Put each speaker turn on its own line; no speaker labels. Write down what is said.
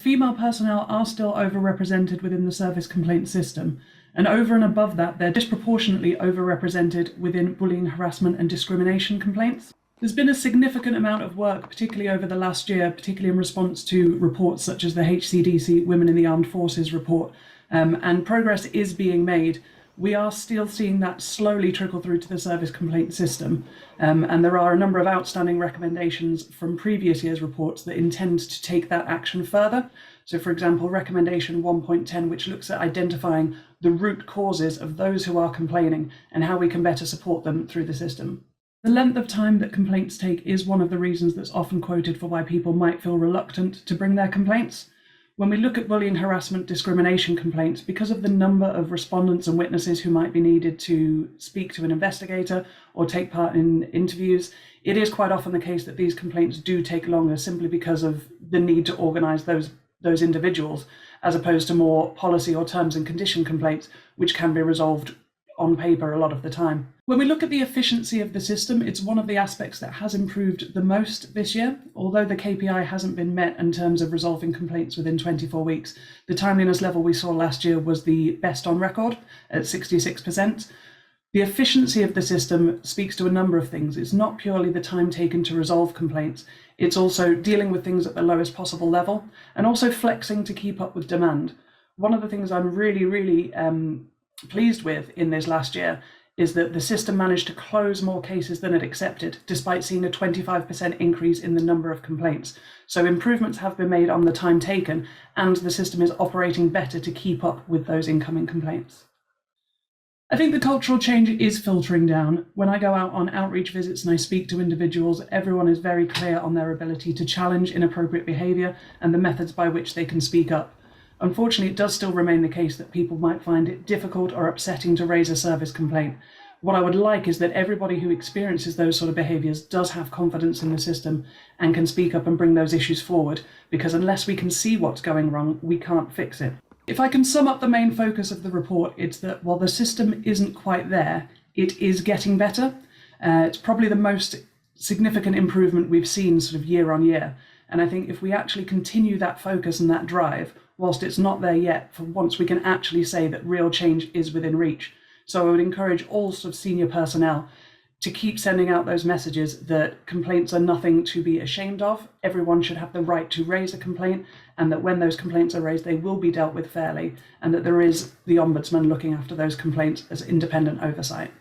female personnel are still overrepresented within the service complaint system, and over and above that, they're disproportionately overrepresented within bullying, harassment and discrimination complaints. There's been a significant amount of work, particularly over the last year, particularly in response to reports such as the HCDC Women in the Armed Forces report, and progress is being made. We are still seeing that slowly trickle through to the service complaint system, and there are a number of outstanding recommendations from previous year's reports that intend to take that action further. So, for example, recommendation 1.10, which looks at identifying the root causes of those who are complaining and how we can better support them through the system. The length of time that complaints take is one of the reasons that's often quoted for why people might feel reluctant to bring their complaints. When we look at bullying, harassment, discrimination complaints, because of the number of respondents and witnesses who might be needed to speak to an investigator or take part in interviews, it is quite often the case that these complaints do take longer simply because of the need to organise those individuals, as opposed to more policy or terms and condition complaints, which can be resolved on paper a lot of the time. When we look at the efficiency of the system, it's one of the aspects that has improved the most this year. Although the KPI hasn't been met in terms of resolving complaints within 24 weeks, the timeliness level we saw last year was the best on record at 66%. The efficiency of the system speaks to a number of things. It's not purely the time taken to resolve complaints, it's also dealing with things at the lowest possible level and also flexing to keep up with demand. One of the things I'm really pleased with in this last year is that the system managed to close more cases than it accepted, despite seeing a 25% increase in the number of complaints. So improvements have been made on the time taken, and the system is operating better to keep up with those incoming complaints. I think the cultural change is filtering down. When I go out on outreach visits and I speak to individuals, everyone is very clear on their ability to challenge inappropriate behaviour and the methods by which they can speak up. Unfortunately, it does still remain the case that people might find it difficult or upsetting to raise a service complaint. What I would like is that everybody who experiences those sort of behaviours does have confidence in the system and can speak up and bring those issues forward, because unless we can see what's going wrong, we can't fix it. If I can sum up the main focus of the report, it's that while the system isn't quite there, it is getting better. It's probably the most significant improvement we've seen sort of year on year. And I think if we actually continue that focus and that drive, whilst it's not there yet, for once we can actually say that real change is within reach. So I would encourage all sort of senior personnel to keep sending out those messages that complaints are nothing to be ashamed of. Everyone should have the right to raise a complaint, and that when those complaints are raised, they will be dealt with fairly, and that there is the Ombudsman looking after those complaints as independent oversight.